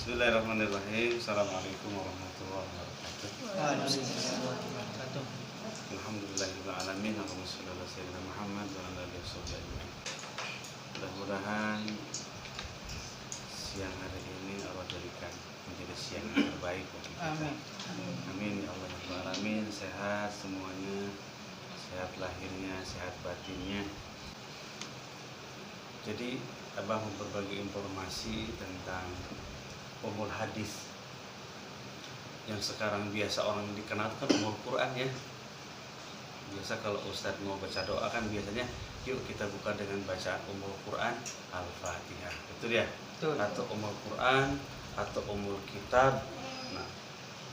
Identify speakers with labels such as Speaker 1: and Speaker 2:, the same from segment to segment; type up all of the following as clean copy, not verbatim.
Speaker 1: Bismillahirrahmanirrahim. Assalamualaikum warahmatullahi wabarakatuh.
Speaker 2: Waalaikumsalam warahmatullahi wabarakatuh.
Speaker 1: Alhamdulillahirabbil alamin. Allahumma shalli ala sayyidina Muhammad wa ala alihi wasallam. Mudah-mudahan siang hari ini Allah jadikan menjadi siang yang terbaik bagi kita.
Speaker 2: Amin.
Speaker 1: Amin ya Allah ya Rabbal alamin. Sehat semuanya, sehat lahirnya, sehat batinnya. Jadi Abah mau berbagi informasi tentang umul hadis yang sekarang biasa orang dikenal kan umul Quran ya. Biasa kalau Ustadz mau baca doa kan biasanya yuk kita buka dengan bacaan umul Quran Al-Fatihah, betul ya?
Speaker 2: Betul.
Speaker 1: Atau umul Quran atau umul kitab. Nah,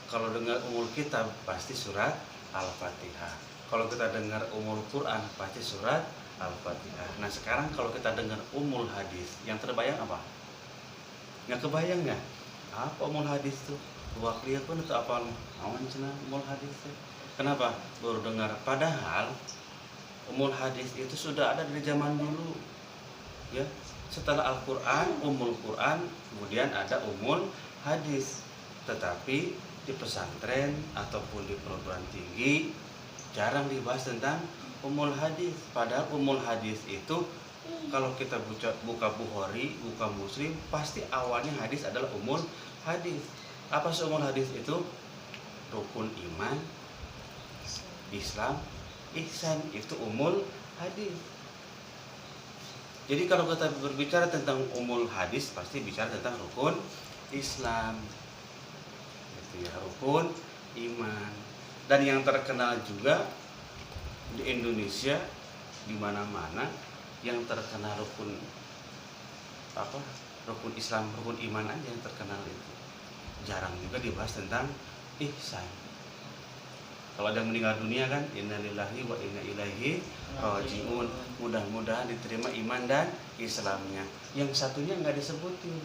Speaker 1: kalau dengar umul kitab pasti surat Al-Fatihah. Kalau kita dengar umul Quran pasti surat Al-Fatihah. Nah sekarang kalau kita dengar umul hadis, yang terbayang apa? Nggak kebayang nggak? Apa umul hadis itu? Luak lihat pun itu apa? Awan cina umul hadis itu. Kenapa? Baru dengar. Padahal umul hadis itu sudah ada dari zaman dulu. Ya, setelah Al-Quran, umul Quran, kemudian ada umul hadis. Tetapi di pesantren ataupun di perguruan tinggi jarang dibahas tentang umul hadis. Padahal umul hadis itu kalau kita buka Bukhari, buka Muslim, pasti awalnya hadis adalah umul hadis. Apa sih umul hadis itu? Rukun iman, Islam, ihsan, itu umul hadis. Jadi kalau kita berbicara tentang umul hadis pasti bicara tentang rukun Islam. Itu ya, rukun iman. Dan yang terkenal juga di Indonesia, di mana-mana yang terkenal rukun Islam, rukun iman aja yang terkenal itu. Jarang juga dibahas tentang ihsan. Kalau ada yang meninggal dunia kan innalillahi wa inna ilaihi rajiun. Mudah-mudahan diterima iman dan Islamnya. Yang satunya nggak disebutin.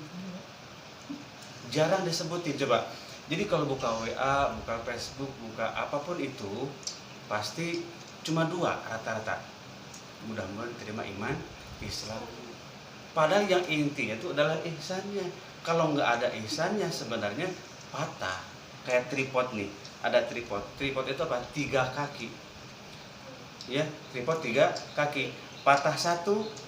Speaker 1: Jarang disebutin coba. Jadi kalau buka WA, buka Facebook, buka apapun itu pasti cuma dua rata-rata. Mudah-mudahan diterima iman Islam. Padahal yang intinya itu adalah ihsannya. Kalau nggak ada ihsannya sebenarnya patah. Kayak tripod nih. Ada tripod. Tripod itu apa? 3 kaki. Ya, tripod 3 kaki. Patah 1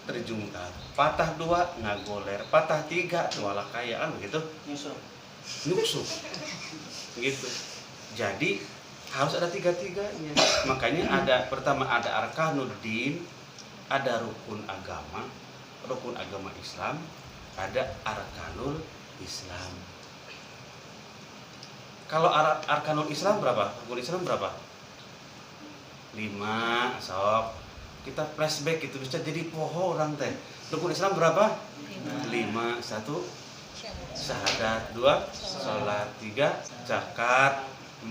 Speaker 1: terjungkal. Patah 2 ngagoler. Patah 3 tualah kaya kan begitu? Nyusuk. Begitu. Jadi harus ada 3-3-nya. Makanya pertama ada arkanuddin, ada rukun agama Islam, ada arkanul Islam. Kalau arkanul Islam berapa? Rukun Islam berapa? 5, sok. Kita flashback itu bisa jadi poho orang teh. Rukun Islam berapa? 5. 1 syahadat, 2 salat, 3 zakat,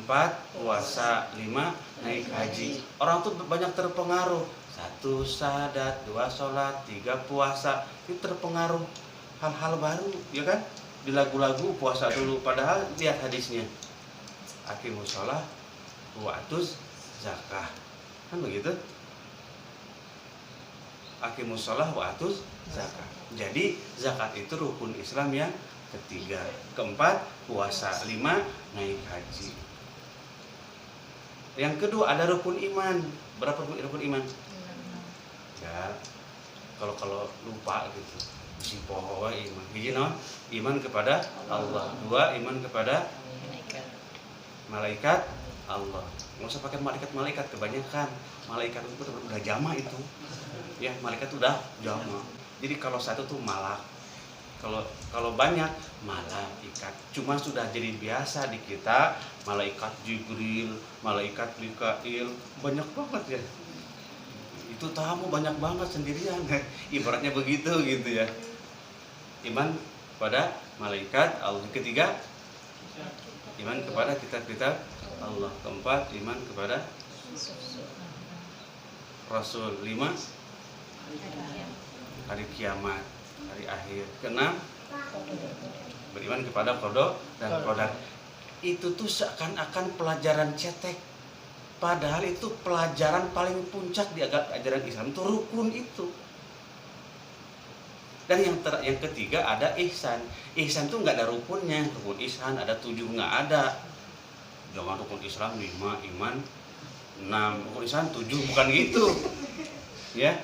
Speaker 1: 4 puasa, 5 naik haji. Orang tuh banyak terpengaruh. 1 syahadat, 2 salat, 3 puasa. Itu terpengaruh hal-hal baru, ya kan? Di lagu-lagu puasa dulu, padahal lihat hadisnya. Aqimus shalah wa atuz zakah. Kan begitu? Aqimus shalah wa atuz zakah. Jadi zakat itu rukun Islam yang ketiga. Keempat puasa, 5 naik haji. Yang kedua ada rukun iman. Berapa rukun iman? Ya, kalau lupa gitu. Si poho iman. Hiji naon? Iman kepada Allah. 2 iman kepada malaikat Allah. Nggak usah pakai malaikat kebanyakan. Malaikat itu udah jama itu. Ya, malaikat itu udah jama. Jadi kalau 1 tuh malak. Kalau banyak malaikat, cuma sudah jadi biasa di kita malaikat Jibril, malaikat Mikail, banyak banget ya. Itu tamu banyak banget sendirian, ibaratnya begitu gitu ya. Iman kepada malaikat Allah. Ketiga, iman kepada kitab-kitab Allah. Keempat, iman kepada Rasul. 5, hari kiamat, hari akhir. Keenam, beriman kepada qada dan qadar. Itu tuh seakan-akan pelajaran cetek. Padahal itu pelajaran paling puncak di ajaran Islam, itu rukun itu. Dan yang ketiga ada ihsan. Ihsan itu nggak ada rukunnya. Rukun ihsan ada 7, nggak ada. Jangan rukun Islam 5, iman 6, rukun ihsan 7, bukan gitu. Ya,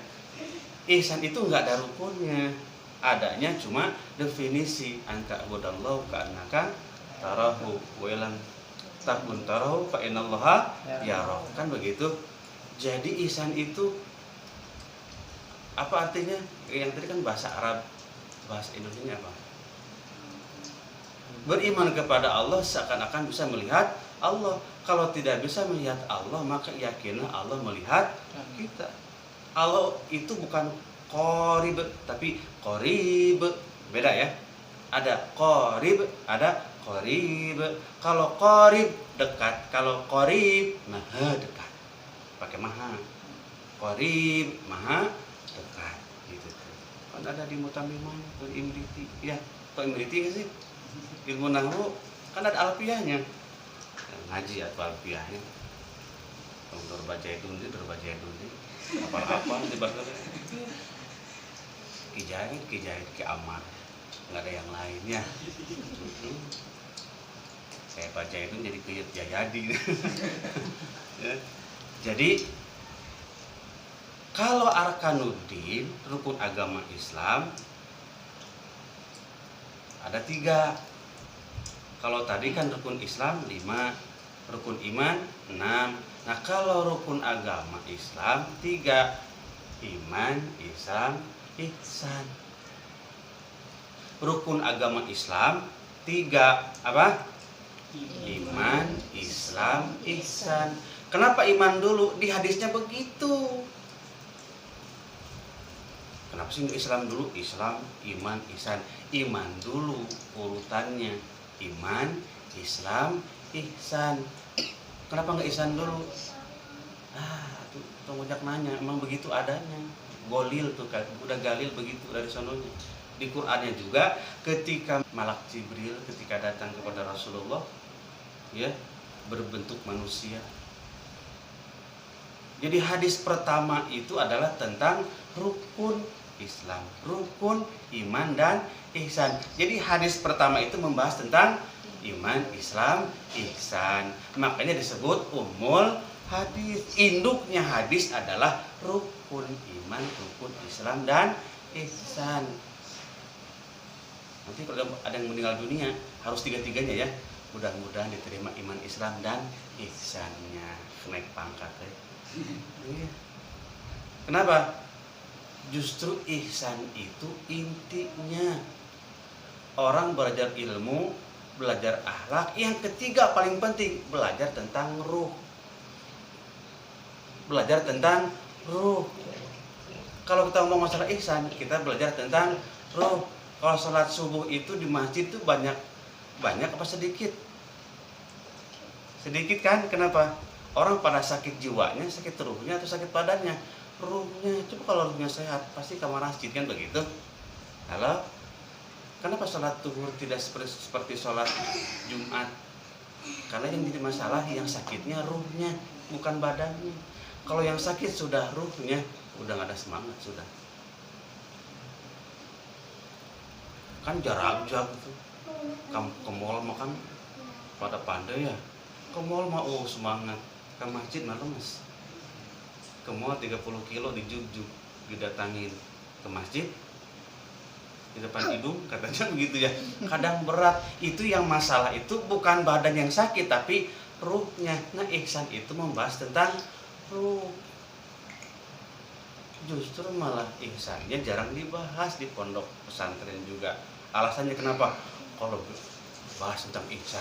Speaker 1: ihsan itu nggak ada rukunnya. Adanya cuma definisi anta budallahu ka'annaka tarahu wa lam takun tarahu fa innallaha yarah. Kan begitu. Jadi ihsan itu apa artinya? Yang tadi kan bahasa Arab, bahasa Indonesia apa? Beriman kepada Allah seakan-akan bisa melihat Allah. Kalau tidak bisa melihat Allah, maka yakinlah Allah melihat kita. Allah itu bukan qorib, tapi qorib. Beda ya. Ada qorib, ada qorib. Kalau qorib dekat, kalau qorib maha dekat. Pakai maha. Qorib maha dekat gitu. Kan ada di Mutamimah, di Imriti. Ya, atau Imriti nggak sih? Ilmu nahwu kan ada alfiahnya. Ngaji atau alfiahnya. Dorbaja dundi, apa-apa dibakar. Kijahid, Ki Amar. Nggak ada yang lainnya. Saya baca itu jadi Kiyut Jayadi. Ya. Jadi kalau arkanuddin, rukun agama Islam, ada 3. Kalau tadi kan rukun Islam 5, rukun iman 6. Nah kalau rukun agama Islam 3, iman, Islam, ihsan. Rukun agama Islam 3, apa? Iman, Islam, ihsan. Kenapa iman dulu? Di hadisnya begitu. Kenapa sih Islam dulu? Islam, iman, ihsan. Iman dulu urutannya. Iman, Islam, ihsan. Kenapa nggak ihsan dulu? Tuh ngojak nanya, emang begitu adanya. Golil tuh kan, udah galil begitu dari sononya. Di Qur'annya juga ketika Malak Jibril ketika datang kepada Rasulullah, ya, berbentuk manusia. Jadi hadis pertama itu adalah tentang rukun Islam, rukun iman dan ihsan. Jadi hadis pertama itu membahas tentang iman, Islam, ihsan. Makanya disebut ummul hadis. Induknya hadis adalah rukun iman, rukun Islam dan ihsan. Nanti kalau ada yang meninggal dunia harus 3-3-nya ya. Mudah-mudahan diterima iman, Islam dan ihsannya. Naik pangkat ya. Kenapa? Justru ihsan itu intinya. Orang belajar ilmu, belajar akhlak. Yang ketiga paling penting, belajar tentang ruh. Belajar tentang ruh. Kalau kita ngomong masalah ihsan, kita belajar tentang ruh. Kalau sholat subuh itu di masjid itu banyak apa sedikit? Sedikit kan? Kenapa? Orang pada sakit jiwanya, sakit ruhnya atau sakit badannya? Ruhnya. Coba kalau ruhnya sehat, pasti kamar masjid kan begitu. Halo? Kenapa sholat zuhur tidak seperti sholat Jumat? Karena yang jadi masalah yang sakitnya ruhnya, bukan badannya. Kalau yang sakit sudah ruhnya, udah gak ada semangat sudah. Kan jarak gitu. Ke mall makan pada pandai ya. Ke mall mah semangat. Ke masjid mah lemes. Ke mall 30 kilo dijujuk, didatangin. Ke masjid di depan hidung katanya begitu ya. Kadang berat. Itu yang masalah itu bukan badan yang sakit tapi ruhnya. Nah ihsan itu membahas tentang ruh. Justru malah ihsannya jarang dibahas di pondok pesantren juga. Alasannya kenapa? Kalau bahas tentang ihsan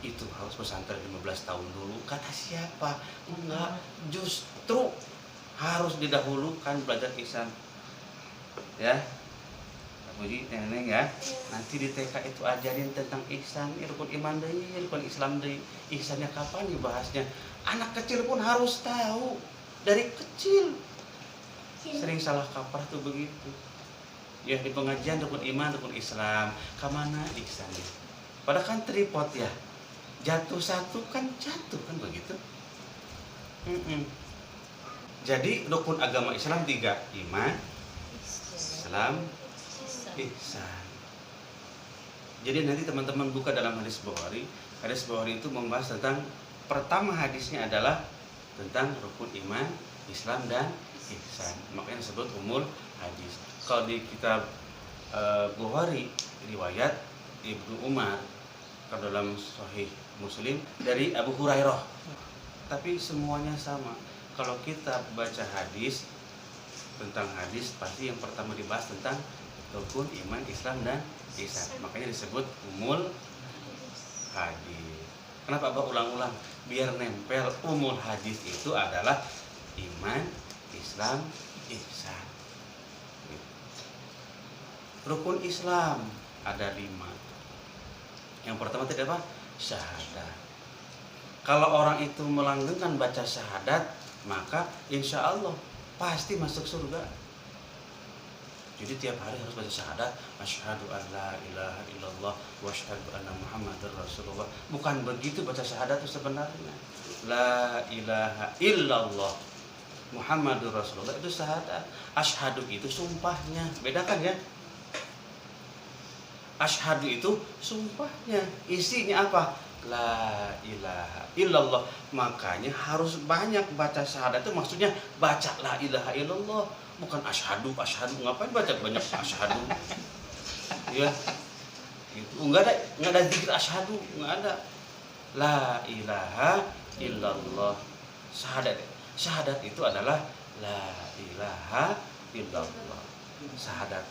Speaker 1: itu harus pesantren 15 tahun dulu. Kata siapa? Enggak, justru harus didahulukan belajar ihsan. Ya. Puji nenek ya. Nanti di TK itu ajarin tentang ihsan, rukun iman deui, rukun Islam deui. Ihsannya kapan dibahasnya? Anak kecil pun harus tahu dari kecil. Sering salah kaprah tuh begitu. Ya di pengajian rukun iman, rukun Islam, kemana ihsannya? Padahal kan tripod ya. Jatuh satu kan jatuh kan begitu. Jadi rukun agama Islam 3, iman, Islam, ihsan. Jadi nanti teman-teman buka dalam hadis Bukhari. Hadis Bukhari itu membahas tentang, pertama hadisnya adalah tentang rukun iman, Islam dan ihsan. Makanya disebut umul hadis. Kalau di kitab Bukhari riwayat Ibnu Umar, kalau dalam Sahih Muslim dari Abu Hurairah. Tapi semuanya sama. Kalau kita baca hadis, tentang hadis pasti yang pertama dibahas tentang rukun iman, Islam dan ihsan. Makanya disebut umul hadis. Kenapa Abah ulang-ulang? Biar nempel. Umul hadis itu adalah iman, Islam, ihsan. Rukun Islam ada 5. Yang pertama tadi apa? Syahadat. Kalau orang itu melanggengkan baca syahadat, maka insya Allah pasti masuk surga. Jadi tiap hari harus baca syahadat, asyhadu an la ilaha illallah wa asyhadu anna muhammadar rasulullah. Bukan begitu baca syahadat itu sebenarnya. La ilaha illallah muhammadur rasulullah itu syahadat. Asyhadu itu sumpahnya. Bedakan ya. Asyhadu itu sumpahnya. Isinya apa? La ilaha illallah. Makanya harus banyak baca syahadat itu, maksudnya baca la ilaha illallah, bukan asyhadu. Ngapain baca banyak asyhadu? Ya. Itu enggak ada zikir asyhadu, enggak ada. La ilaha illallah. Syahadat itu adalah la ilaha illallah. Syahadat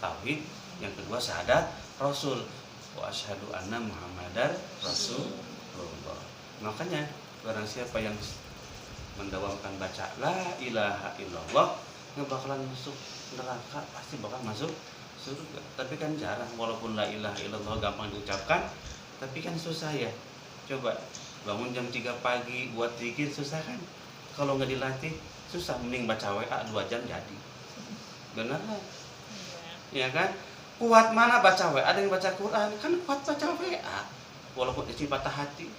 Speaker 1: tauhid. Yang kedua syahadat rasul, wa asyhadu anna muhammadar rasulullah. Makanya barang siapa yang mendawamkan baca la ilaha illallah, nggak bakalan masuk neraka, pasti bakal masuk surga. Tapi kan jarang, walaupun la ilaha illallah gampang diucapkan, tapi kan susah ya. Coba bangun jam 3 pagi buat zikir, susah kan? Kalau nggak dilatih susah. Mending baca WA 2 jam jadi. Benar kan? Ya kan? Kuat mana baca WA, ada yang baca Quran, kan kuat baca WA. Walaupun isi patah hati,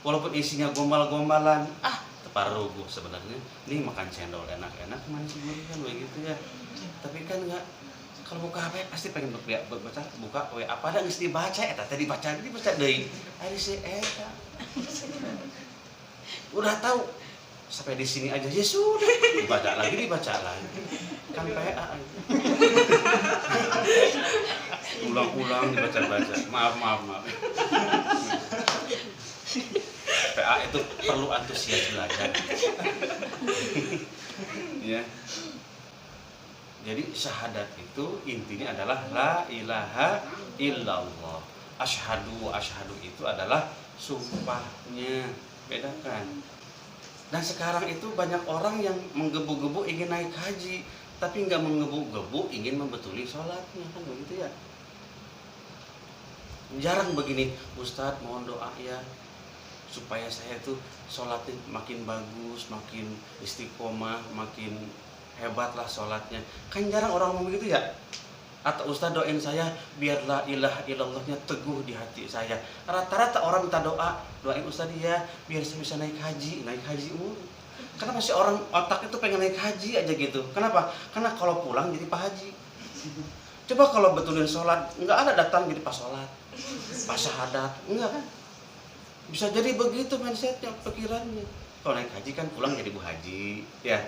Speaker 1: walaupun isinya gombal-gombalan, teparugu sebenarnya. Ini makan cendol enak-enak, manis gurih kan begitu ya. Tapi kan enggak, kalau buka HP pasti pengen baca, buka WA pada geus dibaca eta tadi dibaca deui. Ari si eta. Udah tahu sampai di sini aja ya sudah, dibaca lagi kan PA ulang-ulang dibaca. Maaf PA itu perlu antusias belajar ya. Jadi syahadat itu intinya adalah la ilaha illallah. Asyhadu itu adalah sumpahnya. Bedakan. Dan sekarang itu banyak orang yang menggebu-gebu ingin naik haji, tapi nggak menggebu-gebu ingin membetuli sholatnya, kan begitu ya. Jarang begini, Ustadz mohon doa ya supaya saya itu sholatnya makin bagus, makin istiqomah, makin hebat lah sholatnya. Kan jarang orang ngomong begitu ya. Atau Ustadz doain saya biar la ilaha illallahnya teguh di hati saya. Rata-rata orang minta doain Ustadz ya biar saya bisa naik haji mulu. Karena masih orang otak itu pengen naik haji aja gitu. Kenapa? Karena kalau pulang jadi Pak Haji. Coba kalau betulin sholat, nggak ada datang jadi pas sholat, pas syahadat, enggak kan? Bisa jadi begitu mindsetnya, pikirannya. Kalau naik haji kan pulang jadi Bu Haji, ya.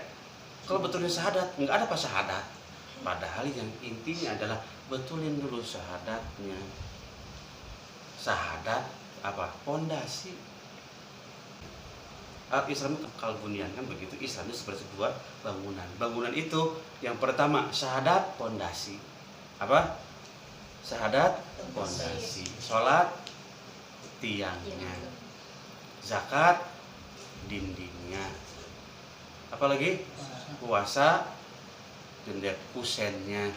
Speaker 1: Kalau betulin syahadat, nggak ada pas syahadat. Padahal yang intinya adalah betulin dulu syahadatnya. Syahadat apa? Pondasi. Islam kalbunian kan begitu. Islam itu seperti sebuah bangunan. Bangunan itu yang pertama syahadat pondasi. Apa? Syahadat pondasi. Salat tiangnya. Zakat dindingnya. Apalagi? Puasa jendela kusennya.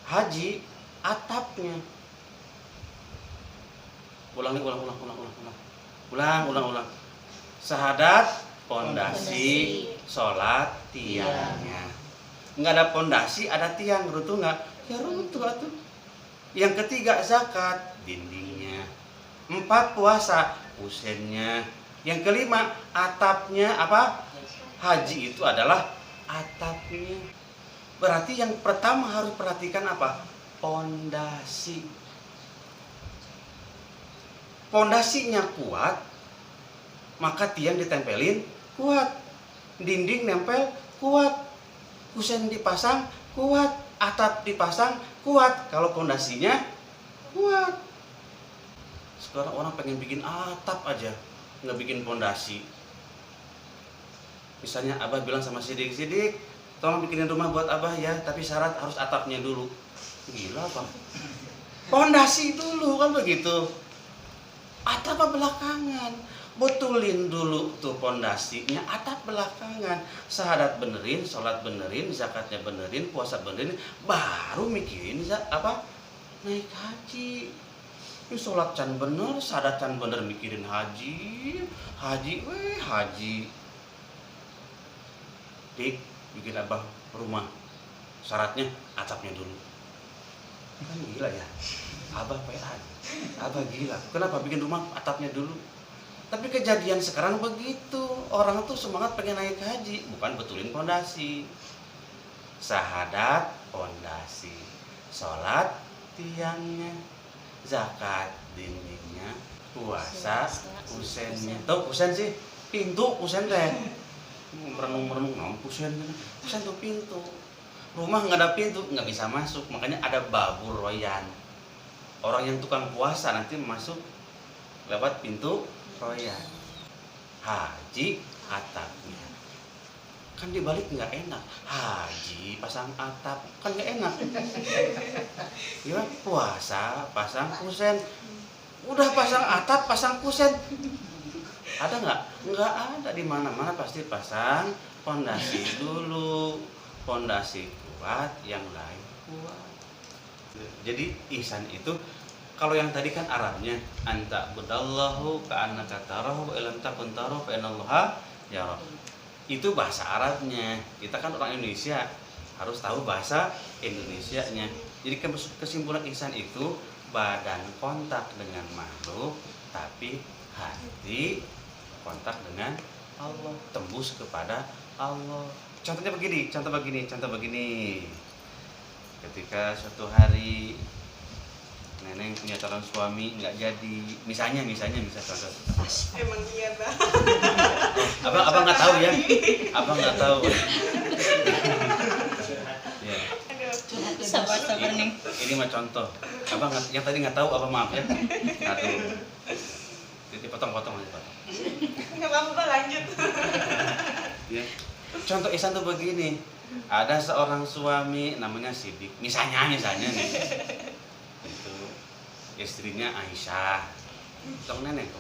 Speaker 1: Haji atapnya. Ulang. Syahadat pondasi, salat tiangnya. Enggak ada pondasi, ada tiang, runtuh enggak? Ya runtuh atuh. Yang ketiga zakat, dindingnya. 4 puasa, kusennya. Yang kelima atapnya apa? Haji itu adalah atapnya. Berarti yang pertama harus perhatikan apa? Pondasi. Pondasinya kuat, maka tiang ditempelin kuat, dinding nempel kuat, kusen dipasang kuat, atap dipasang kuat. Kalau pondasinya kuat. Sekarang orang pengen bikin atap aja, nggak bikin pondasi. Misalnya Abah bilang sama Sidik, tolong bikinin rumah buat Abah ya, tapi syarat harus atapnya dulu. Gila apa? Pondasi dulu kan begitu. Atap belakangan. Betulin dulu tuh pondasinya, atap belakangan. Syahadat benerin, sholat benerin, zakatnya benerin, puasa benerin, baru mikirin apa? Naik haji. Ini sholat can bener, syahadat can bener, mikirin haji. Haji. Dik, bikin Abah rumah. Syaratnya atapnya dulu. Kan gila ya, Abah PA, Abah gila. Kenapa bikin rumah atapnya dulu? Tapi kejadian sekarang begitu. Orang tuh semangat pengen naik haji, bukan betulin pondasi. Syahadat pondasi, sholat tiangnya, zakat dindingnya, puasa kusennya. Tahu kusen sih? Pintu kusen teh. Merenung kusen tuh pintu. Rumah nggak ada pintu, nggak bisa masuk, makanya ada babur royan. Orang yang tukang puasa nanti masuk lewat pintu royan. Haji atapnya, kan dibalik nggak enak. Haji pasang atap kan nggak enak. Ya puasa pasang kusen, udah pasang atap pasang kusen, ada nggak? Nggak ada. Di mana-mana pasti pasang pondasi dulu. Pondasi kuat, yang lain kuat. Jadi ihsan itu, kalau yang tadi kan Arabnya anta budallahu ka'annaka tarahu wa illam takun tarahu fa innallaha yarah. Itu bahasa Arabnya. Kita kan orang Indonesia, harus tahu bahasa Indonesianya. Jadi kesimpulan ihsan itu badan kontak dengan makhluk, tapi hati kontak dengan Allah, tembus kepada Allah. Contoh begini. Ketika suatu hari Neneng punya calon suami nggak jadi, misalnya contoh.
Speaker 3: Emang iya dah.
Speaker 1: Abang nggak tahu ya, abang nggak tahu. Ya.
Speaker 3: Sabar nih.
Speaker 1: Ini mah contoh. Abang yang tadi nggak tahu, abang maaf ya. Aduh. Dipotong-potong aja pak.
Speaker 3: Nggak apa-apa, lanjut.
Speaker 1: Ya. Contoh ihsan tuh begini, ada seorang suami namanya Sidik, misalnya nih, itu istrinya Aisyah, tong nenek.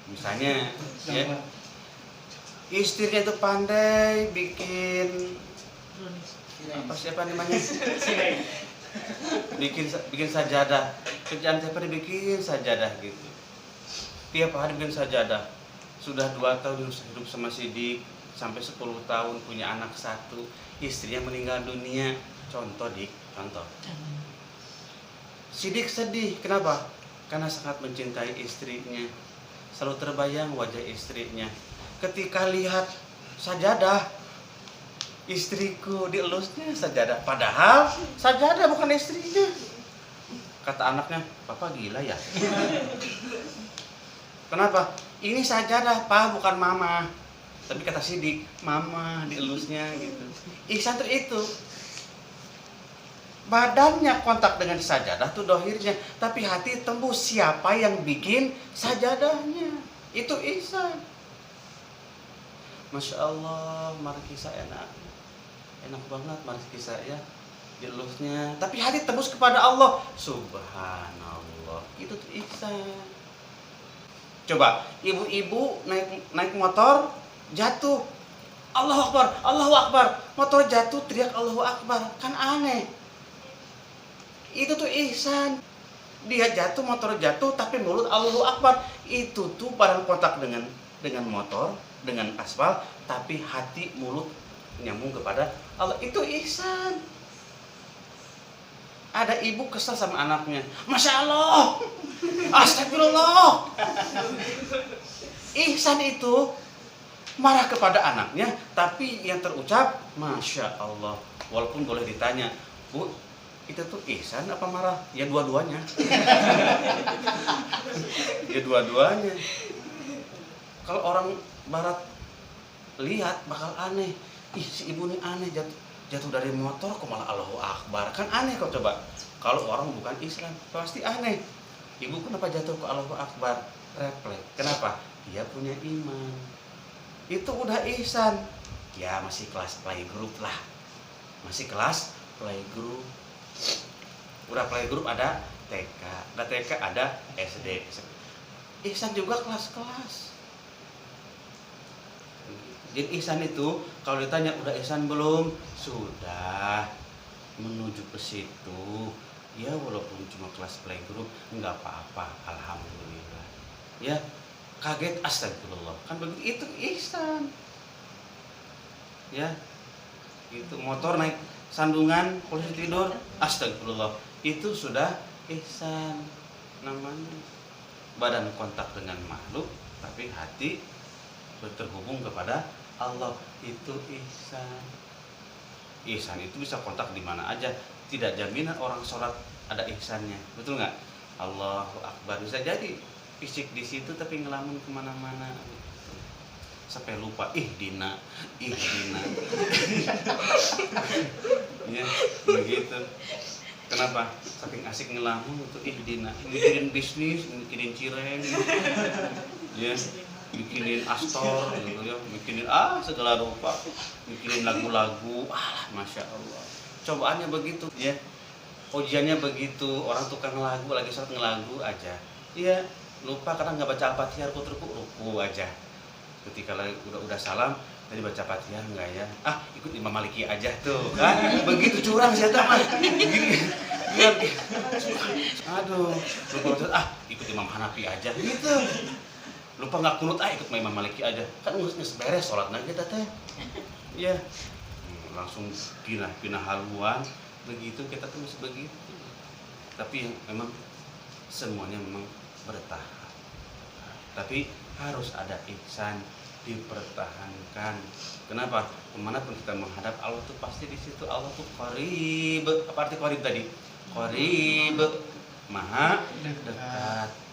Speaker 1: Misalnya, ya, istrinya itu pandai bikin siapa namanya? bikin sajadah. Kerjaan siapa dibikin sajadah gitu. Tiap hari bikin sajadah. Sudah 2 tahun hidup sama Sidik. Sampai 10 tahun punya anak 1, istrinya meninggal dunia. Contoh. Sidik sedih, kenapa? Karena sangat mencintai istrinya. Selalu terbayang wajah istrinya. Ketika lihat sajadah, istriku dielusnya sajadah. Padahal sajadah bukan istrinya. Kata anaknya, papa gila ya? Kenapa? Ini sajadah, pak, bukan mama. Tapi kata Sidik, mama dielusnya gitu. Ihsan itu badannya kontak dengan sajadah tuh dohirnya, tapi hati tembus siapa yang bikin sajadahnya. Itu ihsan. Masya Allah, markisa enak banget markisa ya, dielusnya. Tapi hati tembus kepada Allah. Subhanallah, itu tuh ihsan. Coba ibu-ibu naik motor, jatuh, Allahu Akbar, motor jatuh teriak Allahu Akbar, kan aneh. Itu tuh ihsan. Dia jatuh, motor jatuh, tapi mulut Allahu Akbar. Itu tuh barang kontak dengan motor, dengan aspal, tapi hati mulut nyambung kepada Allah. Itu ihsan. Ada ibu kesal sama anaknya, Masya Allah, Astagfirullah. Ihsan itu marah kepada anaknya, tapi yang terucap Masya Allah, Walaupun boleh ditanya, Bu, itu tuh ihsan apa marah? Ya dua-duanya. Ya dua-duanya. Kalau orang barat lihat bakal aneh. Ih, si ibu ini aneh, jatuh dari motor kok malah Allahu Akbar. Kan aneh kok coba. Kalau orang bukan Islam pasti aneh. Ibu kenapa jatuh ke Allahu Akbar? Refleks. Kenapa? Dia punya iman. Itu udah ihsan. Ya masih kelas playgroup lah. Masih kelas playgroup. Udah playgroup ada TK. Ada TK ada SD. Ihsan juga kelas-kelas. Jadi ihsan itu kalau ditanya udah ihsan belum? Sudah menuju ke situ. Ya walaupun cuma kelas playgroup enggak apa-apa, alhamdulillah. Ya kaget astagfirullah. Kan begitu itu ihsan. Ya. Itu motor naik sandungan polisi tidur astagfirullah. Itu sudah ihsan namanya. Badan kontak dengan makhluk tapi hati terhubung kepada Allah, itu ihsan. Ihsan itu bisa kontak di mana aja. Tidak jaminan orang sholat ada ihsannya, betul nggak? Allahu Akbar bisa jadi fisik di situ tapi ngelamun kemana-mana. Sampai lupa ihdina. Ya begitu. Kenapa? Saking asik ngelamun itu ihdina. Mikirin bisnis, mikirin cireng. Ya. Bikinin astor gitu ya, bikinin segala rupa, bikinin lagu-lagu, masya Allah. Cobaannya begitu ya, ujiannya begitu. Orang tukang ngelagu lagi sholat ngelagu aja, iya lupa karena nggak baca Al-Fatihah, ruku aja. Ketika udah salam tadi baca Fatihah nggak ya? Ikut Imam Maliki aja tuh kan, begitu curang siapa mah. Aduh, lupa ikut Imam Hanafi aja gitu. Lupa nggak kunut ikut Imam Maliki aja, kan nggak beres sholatnya kita teh. Iya, langsung pindah haluan begitu, kita tuh masih begitu. Tapi memang semuanya memang bertahap. Tapi harus ada ihsan, dipertahankan. Kenapa? Kemanapun kita menghadap Allah tuh pasti di situ Allah tuh qarib. Apa arti qarib tadi? Qarib, maha dekat.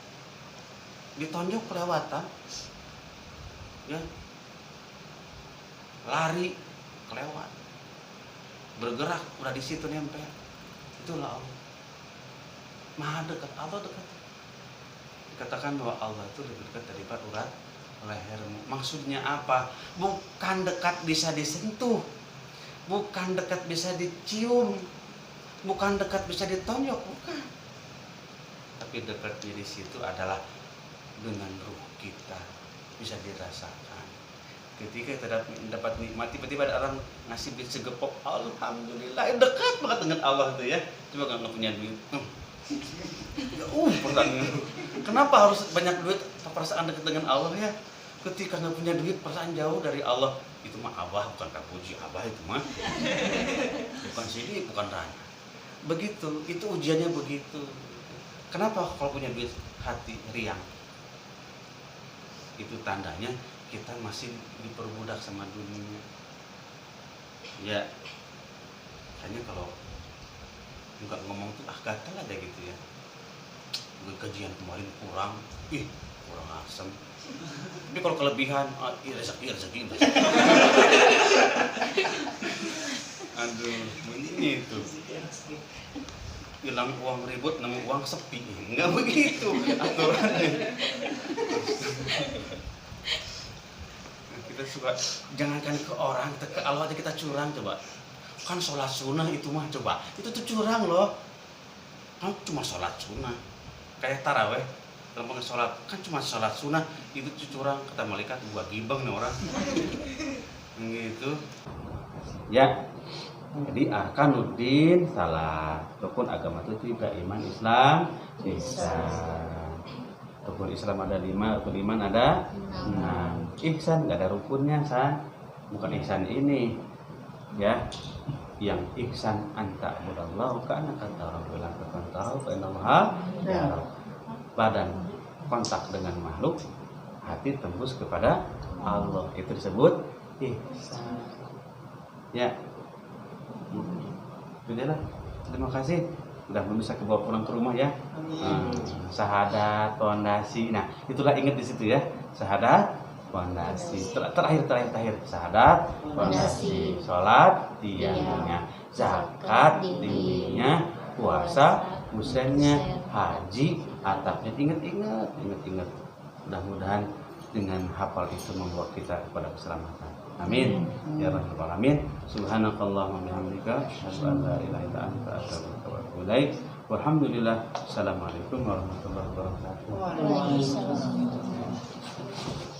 Speaker 1: Ditonjok kelewatan, ya, lari kelewat, bergerak udah di situ nempel. Itulah Allah, maha dekat. Allah dekat. Dikatakan bahwa Allah itu lebih dekat daripada urat lehermu. Maksudnya apa? Bukan dekat bisa disentuh, bukan dekat bisa dicium, bukan dekat bisa ditonjok, bukan. Tapi dekatnya di situ adalah dengan ruh kita bisa dirasakan. Ketika kita dapat nikmat, tiba-tiba ada orang ngasih duit segepok, alhamdulillah, dekat banget dengan Allah tuh ya. Coba nggak punya duit, perasaan. Kenapa harus banyak duit? Perasaan dekat dengan Allah ya. Ketika nggak punya duit, perasaan jauh dari Allah. Itu mah Abah, bukan Kapuji. Abah itu mah bukan sini, bukan Rana. Begitu, itu ujiannya begitu. Kenapa kalau punya duit hati riang? Itu tandanya kita masih diperbudak sama dunia. Ya, hanya kalau nggak ngomong tuh gatal aja gitu ya. Gue kajian kemarin kurang asem. Tapi kalau kelebihan, rezeki. Aduh, begini itu. Hilang uang ribut, nemu uang sepi. Enggak begitu aturannya. Kita suka jangankan ke orang, ke Allah aja kita curang coba. Kan sholat sunnah itu mah coba. Itu tuh curang loh. Kan cuma sholat sunnah. Kayak taraweh, kalau mau sholat kan cuma sholat sunnah, itu tuh curang. Kata malaikat gua gibeng nih orang. Gitu. Ya. Jadi arkanuddin salat, rukun agama itu juga iman, Islam, ihsan. Rukun Islam ada 5, rukun iman ada 6. Ihsan nggak ada rukunnya, san. Bukan ihsan ini, ya. Yang ihsan anta budallahu kana kata bilang terkontrol innallaha ya. Badan kontak dengan makhluk, hati tembus kepada Allah, itu disebut ihsan. Ya. Udahlah, terima kasih. Udah bisa kebawa pulang ke rumah ya. Syahadat, fondasi. Nah, itulah ingat di situ ya. Syahadat, fondasi. Terakhir. Syahadat, fondasi. Sholat, tiangnya. Zakat, dindingnya. Puasa, husennya. Haji, atapnya. Ingat. Mudah-mudahan dengan hafal itu membawa kita kepada keselamatan. Amin. Ya rabbal alamin. Subhanakallahumma bihamdika asyhadu an la ilaha illa anta astaghfiruka wa atubu ilaik. Walhamdulillah. Assalamualaikum warahmatullahi wabarakatuh.
Speaker 2: Waalaikumsalam.